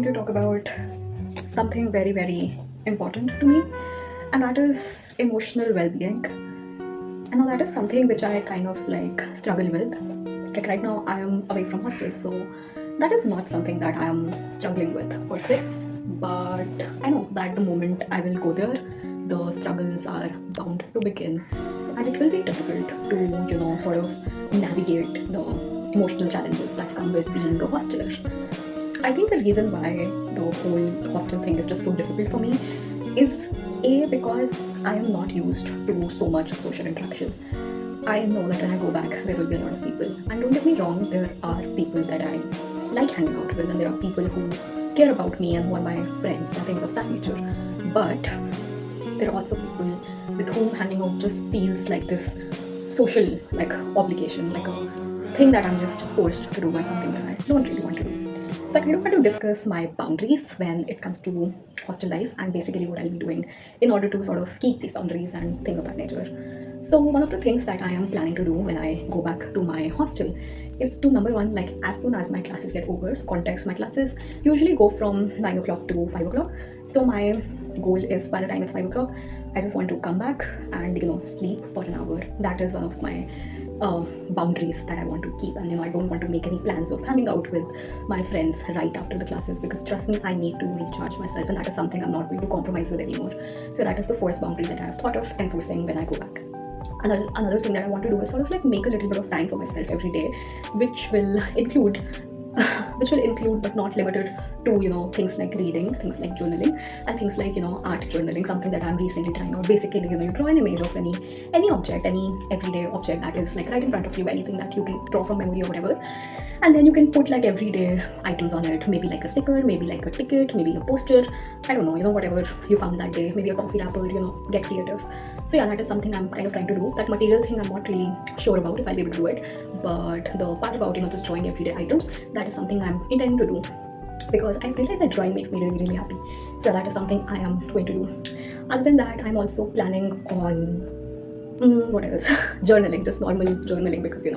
to talk about something very, very important to me, and that is emotional well being. And now that is something which I kind of like struggle with. Like right now, I am away from hostel, so that is not something that I am struggling with per se. But I know that the moment I will go there, the struggles are bound to begin, and it will be difficult to, sort of navigate the emotional challenges that come with being a hosteler. I think the reason why the whole hostel thing is just so difficult for me is A, because I am not used to so much social interaction. I know that when I go back, there will be a lot of people. And don't get me wrong, there are people that I like hanging out with, and there are people who care about me and who are my friends and things of that nature. But there are also people with whom hanging out just feels like this social obligation, like a thing that I'm just forced to do and something that I don't really want to do. So I kind of want to discuss my boundaries when it comes to hostel life and basically what I'll be doing in order to sort of keep these boundaries and things of that nature. So one of the things that I am planning to do when I go back to my hostel is to, number one, like as soon as my classes get over, context, my classes usually go from 9 o'clock to 5 o'clock. So my goal is by the time it's 5 o'clock, I just want to come back and sleep for an hour. That is one of my boundaries that I want to keep, and I don't want to make any plans of hanging out with my friends right after the classes, because trust me, I need to recharge myself, and that is something I'm not going to compromise with anymore. So that is the first boundary that I have thought of enforcing when I go back. Another thing that I want to do is sort of like make a little bit of time for myself every day, which will include but not limited to things like reading, things like journaling, and things like art journaling, something that I'm recently trying out. Basically, you draw an image of any object, any everyday object that is like right in front of you, anything that you can draw from memory or whatever, and then you can put like everyday items on it, maybe like a sticker, maybe like a ticket, maybe a poster, I don't know, whatever you found that day, maybe a coffee wrapper, get creative. So yeah, that is something I'm kind of trying to do. That material thing, I'm not really sure about if I'll be able to do it, but the part about just drawing everyday items, that is something I'm intending to do, because I realize that drawing makes me really, really happy. So yeah, that is something I am going to do. Other than that, I'm also planning on what else? Journaling, just normal journaling, because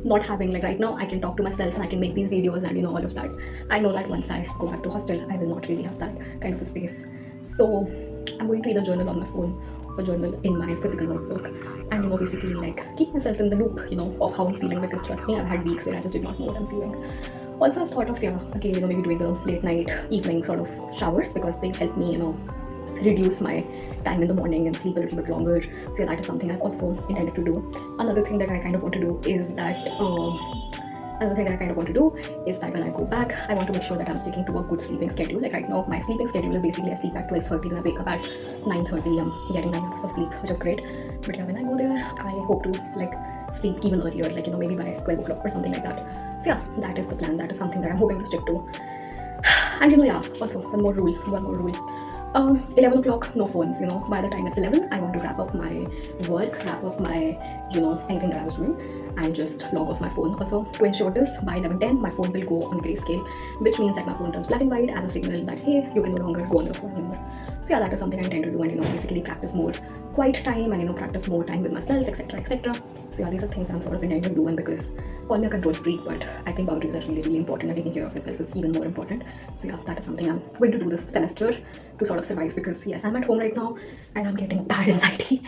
not having like right now I can talk to myself and I can make these videos and all of that. I know that once I go back to hostel, I will not really have that kind of a space. So I'm going to either journal on my phone or journal in my physical notebook, and basically like keep myself in the loop of how I'm feeling, because trust me, I've had weeks where I just did not know what I'm feeling. Also, I've thought of maybe doing the late night evening sort of showers, because they help me reduce my time in the morning and sleep a little bit longer. So yeah, that is something I've also intended to do. Another thing that I kind of want to do is that when I go back, I want to make sure that I'm sticking to a good sleeping schedule. Like right now, my sleeping schedule is basically I sleep at 12:30, then I wake up at 9:30. I'm getting 9 hours of sleep, which is great. But yeah, when I go there, I hope to sleep even earlier, maybe by 12 o'clock or something like that. So yeah, that is the plan. That is something that I'm hoping to stick to. And also one more rule. 11 o'clock, no phones. By the time it's 11, I want to wrap up my work, wrap up my anything that I was doing, and just log off my phone. Also, to ensure this, by 11:10 my phone will go on grayscale, which means that my phone turns black and white as a signal that hey, you can no longer go on your phone anymore. So yeah, that is something I intend to do, and basically practice more quiet time, and practice more time with myself, etc, etc. So yeah, these are things I'm sort of intending to do, and because call me a control freak, but I think boundaries are really, really important, and taking care of yourself is even more important. So yeah, that is something I'm going to do this semester to sort of survive, because yes, I'm at home right now and I'm getting bad anxiety.